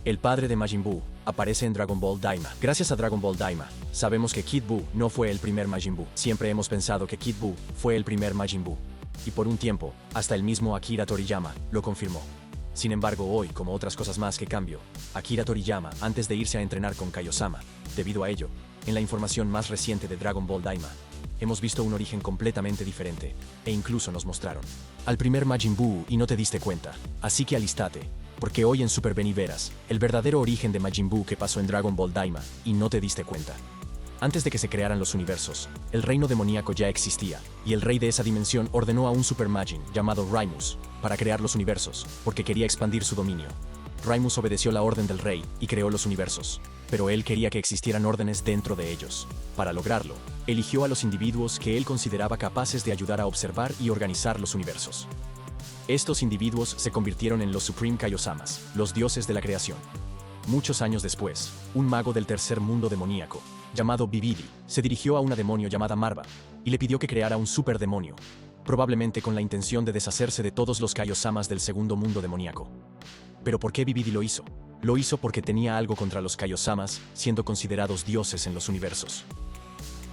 El padre de Majin Buu aparece en Dragon Ball Daima. Gracias a Dragon Ball Daima, sabemos que Kid Buu no fue el primer Majin Buu. Siempre hemos pensado que Kid Buu fue el primer Majin Buu. Y por un tiempo, hasta el mismo Akira Toriyama lo confirmó. Sin embargo, hoy, como otras cosas más que cambio, Akira Toriyama, antes de irse a entrenar con Kaiosama, debido a ello, en la información más reciente de Dragon Ball Daima, hemos visto un origen completamente diferente, e incluso nos mostraron al primer Majin Buu y no te diste cuenta. Así que alistate, porque hoy en Super Beni verás el verdadero origen de Majin Buu que pasó en Dragon Ball Daima y no te diste cuenta. Antes de que se crearan los universos, el reino demoníaco ya existía, y el rey de esa dimensión ordenó a un Super Majin llamado Raimus para crear los universos, porque quería expandir su dominio. Raimus obedeció la orden del rey y creó los universos, pero él quería que existieran órdenes dentro de ellos. Para lograrlo, eligió a los individuos que él consideraba capaces de ayudar a observar y organizar los universos. Estos individuos se convirtieron en los Supreme Kaiosamas, los dioses de la creación. Muchos años después, un mago del tercer mundo demoníaco, llamado Bibidi, se dirigió a una demonio llamada Marva y le pidió que creara un superdemonio, probablemente con la intención de deshacerse de todos los Kaiosamas del segundo mundo demoníaco. ¿Pero por qué Bibidi lo hizo? Lo hizo porque tenía algo contra los Kaiosamas, siendo considerados dioses en los universos.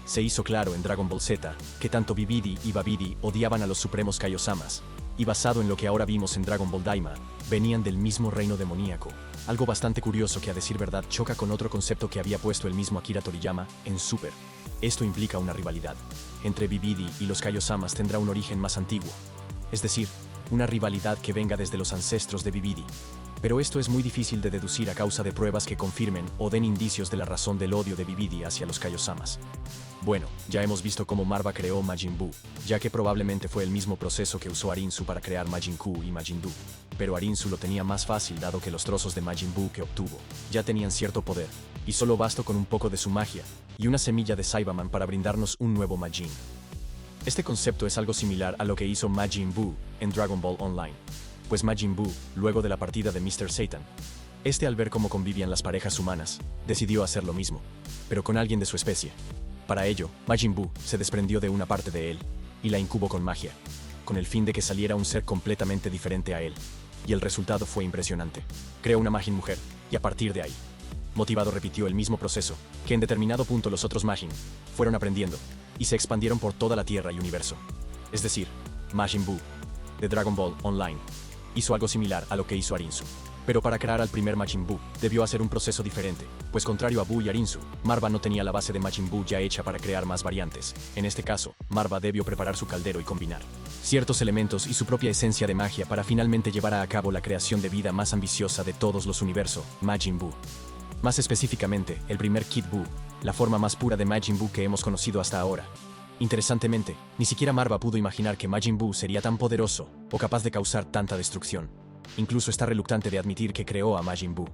Se hizo claro en Dragon Ball Z que tanto Bibidi y Babidi odiaban a los supremos Kaiosamas, y basado en lo que ahora vimos en Dragon Ball Daima, venían del mismo reino demoníaco. Algo bastante curioso que a decir verdad choca con otro concepto que había puesto el mismo Akira Toriyama en Super. Esto implica una rivalidad. Entre Bibidi y los Kaiosamas tendrá un origen más antiguo. Es decir, una rivalidad que venga desde los ancestros de Bibidi. Pero esto es muy difícil de deducir a causa de pruebas que confirmen o den indicios de la razón del odio de Bibidi hacia los Kaiosamas. Bueno, ya hemos visto cómo Marva creó Majin Buu, ya que probablemente fue el mismo proceso que usó Arinsu para crear Majin Ku y Majin Duu. Pero Arinsu lo tenía más fácil dado que los trozos de Majin Buu que obtuvo ya tenían cierto poder, y solo bastó con un poco de su magia y una semilla de Saibaman para brindarnos un nuevo Majin. Este concepto es algo similar a lo que hizo Majin Buu en Dragon Ball Online. Pues Majin Buu, luego de la partida de Mr. Satan, al ver cómo convivían las parejas humanas, decidió hacer lo mismo, pero con alguien de su especie. Para ello, Majin Buu se desprendió de una parte de él y la incubó con magia, con el fin de que saliera un ser completamente diferente a él. Y el resultado fue impresionante. Creó una Majin mujer, y a partir de ahí, motivado repitió el mismo proceso, que en determinado punto los otros Majin fueron aprendiendo, y se expandieron por toda la Tierra y universo. Es decir, Majin Buu, de Dragon Ball Online, hizo algo similar a lo que hizo Arinsu. Pero para crear al primer Majin Buu, debió hacer un proceso diferente, pues contrario a Buu y Arinsu, Marva no tenía la base de Majin Buu ya hecha para crear más variantes. En este caso, Marva debió preparar su caldero y combinar ciertos elementos y su propia esencia de magia para finalmente llevar a cabo la creación de vida más ambiciosa de todos los universos, Majin Buu. Más específicamente, el primer Kid Buu, la forma más pura de Majin Buu que hemos conocido hasta ahora. Interesantemente, ni siquiera Marva pudo imaginar que Majin Buu sería tan poderoso o capaz de causar tanta destrucción. Incluso está reluctante de admitir que creó a Majin Buu.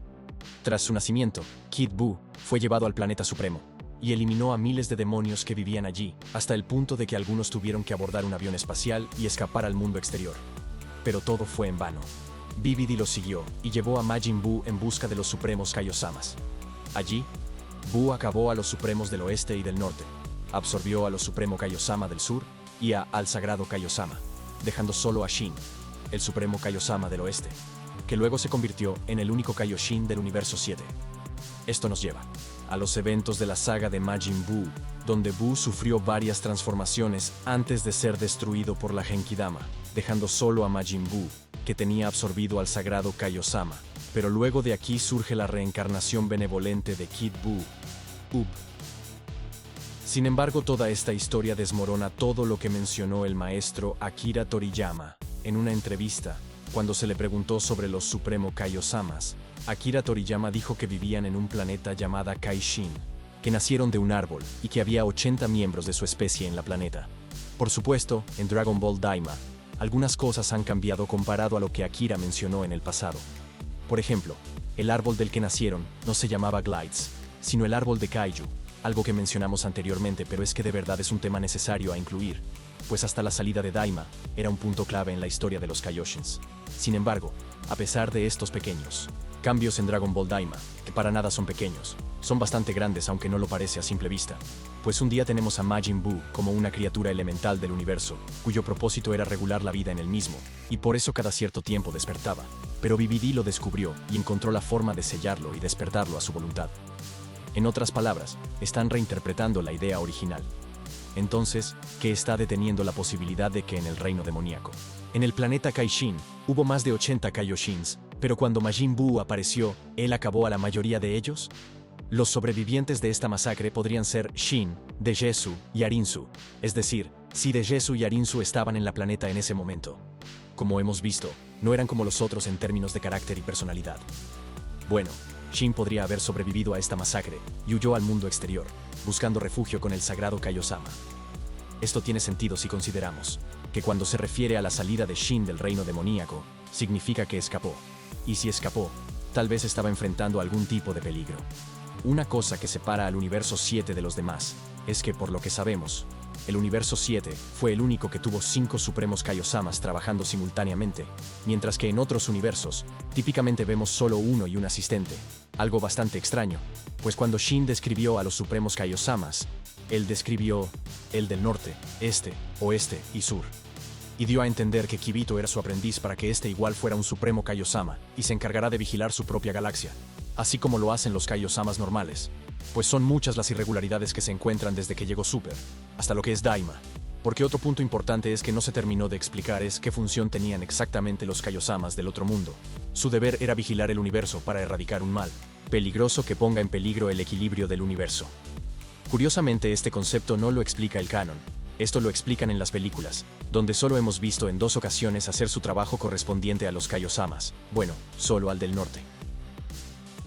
Tras su nacimiento, Kid Buu fue llevado al planeta supremo y eliminó a miles de demonios que vivían allí, hasta el punto de que algunos tuvieron que abordar un avión espacial y escapar al mundo exterior. Pero todo fue en vano. Bibidi lo siguió y llevó a Majin Buu en busca de los supremos Kaiosamas. Allí, Buu acabó a los supremos del oeste y del norte, absorbió a los supremo Kaiosama del sur y al sagrado Kaiosama, dejando solo a Shin, el supremo Kaiosama del oeste, que luego se convirtió en el único Kaioshin del universo 7. Esto nos lleva a los eventos de la saga de Majin Buu, donde Buu sufrió varias transformaciones antes de ser destruido por la Genkidama, dejando solo a Majin Buu, que tenía absorbido al sagrado Kaiosama. Pero luego de aquí surge la reencarnación benevolente de Kid Buu, Ub. Sin embargo, toda esta historia desmorona todo lo que mencionó el maestro Akira Toriyama en una entrevista. Cuando se le preguntó sobre los Supremo Kaiosamas, Akira Toriyama dijo que vivían en un planeta llamada Kaishin, que nacieron de un árbol y que había 80 miembros de su especie en la planeta. Por supuesto, en Dragon Ball Daima, algunas cosas han cambiado comparado a lo que Akira mencionó en el pasado. Por ejemplo, el árbol del que nacieron no se llamaba Glides, sino el árbol de Kaiju, algo que mencionamos anteriormente, pero es que de verdad es un tema necesario a incluir, pues hasta la salida de Daima era un punto clave en la historia de los Kaioshins. Sin embargo, a pesar de estos pequeños cambios en Dragon Ball Daima, que para nada son pequeños, son bastante grandes aunque no lo parece a simple vista, pues un día tenemos a Majin Buu como una criatura elemental del universo, cuyo propósito era regular la vida en el mismo, y por eso cada cierto tiempo despertaba, pero BBD lo descubrió y encontró la forma de sellarlo y despertarlo a su voluntad. En otras palabras, están reinterpretando la idea original. Entonces, ¿qué está deteniendo la posibilidad de que en el reino demoníaco? En el planeta Kaishin, hubo más de 80 Kaioshins, pero cuando Majin Buu apareció, ¿él acabó a la mayoría de ellos? Los sobrevivientes de esta masacre podrían ser Shin, Dejesu y Arinsu, es decir, si Dejesu y Arinsu estaban en la planeta en ese momento. Como hemos visto, no eran como los otros en términos de carácter y personalidad. Bueno, Shin podría haber sobrevivido a esta masacre y huyó al mundo exterior, buscando refugio con el sagrado Kaiosama. Esto tiene sentido si consideramos que cuando se refiere a la salida de Shin del reino demoníaco, significa que escapó. Y si escapó, tal vez estaba enfrentando algún tipo de peligro. Una cosa que separa al universo 7 de los demás es que, por lo que sabemos, el universo 7 fue el único que tuvo 5 supremos Kaiosamas trabajando simultáneamente, mientras que en otros universos, típicamente vemos solo uno y un asistente, algo bastante extraño, pues cuando Shin describió a los supremos Kaiosamas, él describió el del norte, este, oeste y sur. Y dio a entender que Kibito era su aprendiz para que este igual fuera un supremo Kaiosama y se encargará de vigilar su propia galaxia, así como lo hacen los Kaiosamas normales, pues son muchas las irregularidades que se encuentran desde que llegó Super, hasta lo que es Daima. Porque otro punto importante es que no se terminó de explicar es qué función tenían exactamente los Kaiosamas del otro mundo. Su deber era vigilar el universo para erradicar un mal peligroso que ponga en peligro el equilibrio del universo. Curiosamente, este concepto no lo explica el canon. Esto lo explican en las películas, donde solo hemos visto en 2 ocasiones hacer su trabajo correspondiente a los Kaiosamas, bueno, solo al del norte.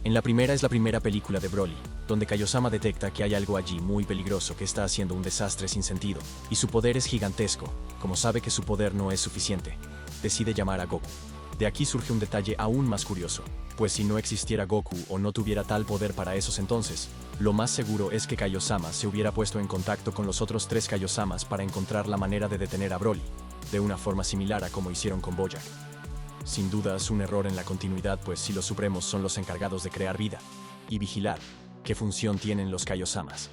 En la primera es la primera película de Broly, donde Kaiosama detecta que hay algo allí muy peligroso que está haciendo un desastre sin sentido, y su poder es gigantesco. Como sabe que su poder no es suficiente, decide llamar a Goku. De aquí surge un detalle aún más curioso, pues si no existiera Goku o no tuviera tal poder para esos entonces, lo más seguro es que Kaiosama se hubiera puesto en contacto con los otros 3 Kaiosamas para encontrar la manera de detener a Broly, de una forma similar a como hicieron con Bojack. Sin duda es un error en la continuidad, pues si los supremos son los encargados de crear vida y vigilar, ¿qué función tienen los Kaiosamas?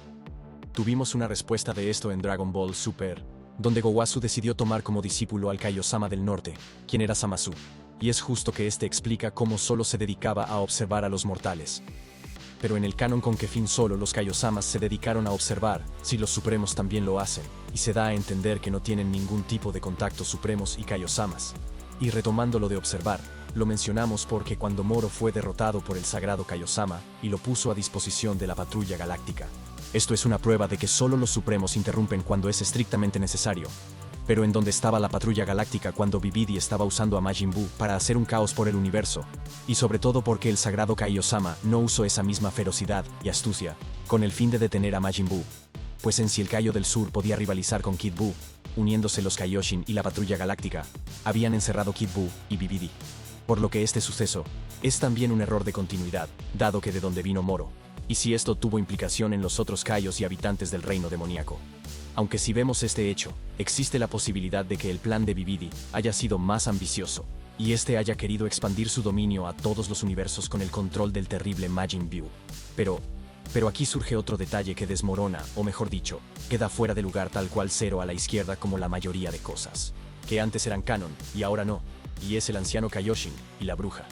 Tuvimos una respuesta de esto en Dragon Ball Super, donde Gowasu decidió tomar como discípulo al Kaiosama del norte, quien era Zamasu, y es justo que este explica cómo solo se dedicaba a observar a los mortales. Pero en el canon con que fin solo los Kaiosamas se dedicaron a observar, si los supremos también lo hacen, y se da a entender que no tienen ningún tipo de contacto supremos y Kaiosamas. Y retomando lo de observar, lo mencionamos porque cuando Moro fue derrotado por el sagrado Kaiosama y lo puso a disposición de la patrulla galáctica. Esto es una prueba de que solo los supremos interrumpen cuando es estrictamente necesario. Pero ¿en dónde estaba la patrulla galáctica cuando BBD estaba usando a Majin Buu para hacer un caos por el universo? Y sobre todo porque el sagrado Kaiosama no usó esa misma ferocidad y astucia con el fin de detener a Majin Buu. Pues en si el Kaio del Sur podía rivalizar con Kid Buu, uniéndose los Kaioshin y la patrulla galáctica, habían encerrado Kid Buu y BBD. Por lo que este suceso es también un error de continuidad, dado que de donde vino Moro, y si esto tuvo implicación en los otros Kaios y habitantes del reino demoníaco. Aunque si vemos este hecho, existe la posibilidad de que el plan de BBD haya sido más ambicioso, y este haya querido expandir su dominio a todos los universos con el control del terrible Majin Buu. Pero aquí surge otro detalle que desmorona, o mejor dicho, queda fuera de lugar tal cual Zero a la izquierda como la mayoría de cosas, que antes eran canon, y ahora no, y es el anciano Kaioshin y la bruja.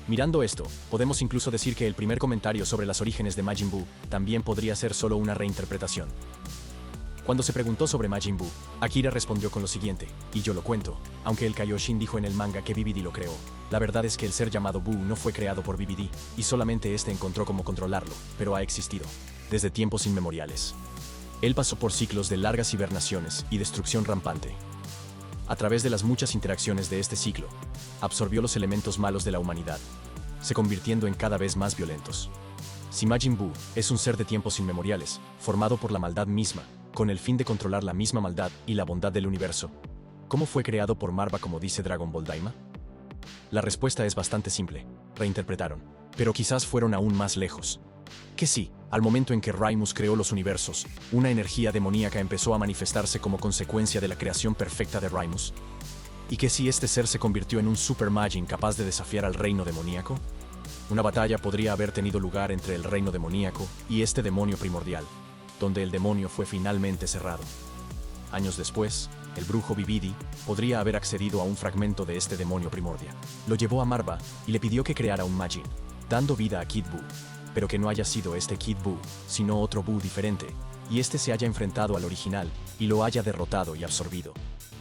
Mirando esto, podemos incluso decir que el primer comentario sobre los orígenes de Majin Buu también podría ser solo una reinterpretación. Cuando se preguntó sobre Majin Buu, Akira respondió con lo siguiente, y yo lo cuento, aunque el Kaioshin dijo en el manga que BBD lo creó. La verdad es que el ser llamado Buu no fue creado por BBD, y solamente este encontró cómo controlarlo, pero ha existido desde tiempos inmemoriales. Él pasó por ciclos de largas hibernaciones y destrucción rampante. A través de las muchas interacciones de este ciclo, absorbió los elementos malos de la humanidad, se convirtiendo en cada vez más violentos. Si Majin Buu es un ser de tiempos inmemoriales, formado por la maldad misma, con el fin de controlar la misma maldad y la bondad del universo, ¿cómo fue creado por Marva como dice Dragon Ball Daima? La respuesta es bastante simple, reinterpretaron, pero quizás fueron aún más lejos. Que sí, al momento en que Raimus creó los universos, una energía demoníaca empezó a manifestarse como consecuencia de la creación perfecta de Raimus. Y que si este ser se convirtió en un Super Majin capaz de desafiar al reino demoníaco, una batalla podría haber tenido lugar entre el reino demoníaco y este demonio primordial, donde el demonio fue finalmente cerrado. Años después, el brujo Bibidi, podría haber accedido a un fragmento de este demonio primordial. Lo llevó a Marva y le pidió que creara un Majin, dando vida a Kid Buu. Pero que no haya sido este Kid Buu, sino otro Buu diferente, y este se haya enfrentado al original y lo haya derrotado y absorbido,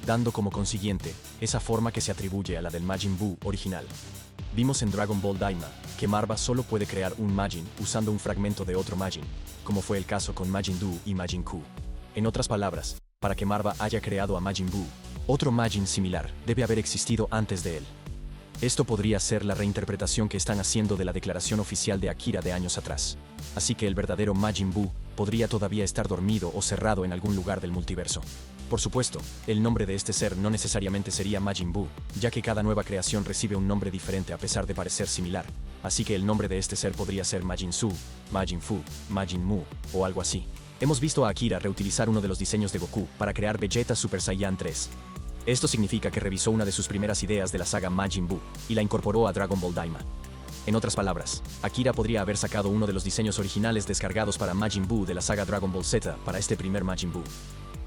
dando como consiguiente esa forma que se atribuye a la del Majin Buu original. Vimos en Dragon Ball Daima que Marva solo puede crear un Majin usando un fragmento de otro Majin, como fue el caso con Majin Duu y Majin Ku. En otras palabras, para que Marva haya creado a Majin Buu, otro Majin similar debe haber existido antes de él. Esto podría ser la reinterpretación que están haciendo de la declaración oficial de Akira de años atrás. Así que el verdadero Majin Buu podría todavía estar dormido o cerrado en algún lugar del multiverso. Por supuesto, el nombre de este ser no necesariamente sería Majin Buu, ya que cada nueva creación recibe un nombre diferente a pesar de parecer similar. Así que el nombre de este ser podría ser Majin Su, Majin Fu, Majin Mu, o algo así. Hemos visto a Akira reutilizar uno de los diseños de Goku para crear Vegeta Super Saiyan 3. Esto significa que revisó una de sus primeras ideas de la saga Majin Buu y la incorporó a Dragon Ball Daima. En otras palabras, Akira podría haber sacado uno de los diseños originales descargados para Majin Buu de la saga Dragon Ball Z para este primer Majin Buu.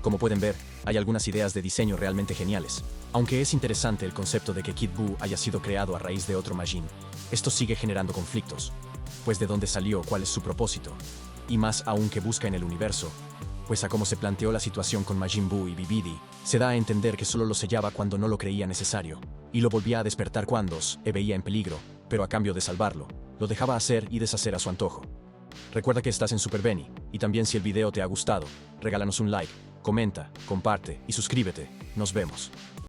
Como pueden ver, hay algunas ideas de diseño realmente geniales, aunque es interesante el concepto de que Kid Buu haya sido creado a raíz de otro Majin. Esto sigue generando conflictos, pues de dónde salió, cuál es su propósito, y más aún que busca en el universo, pues a cómo se planteó la situación con Majin Buu y Bibidi, se da a entender que solo lo sellaba cuando no lo creía necesario, y lo volvía a despertar cuando se veía en peligro, pero a cambio de salvarlo, lo dejaba hacer y deshacer a su antojo. Recuerda que estás en Super Benny, y también si el video te ha gustado, regálanos un like, comenta, comparte y suscríbete. Nos vemos.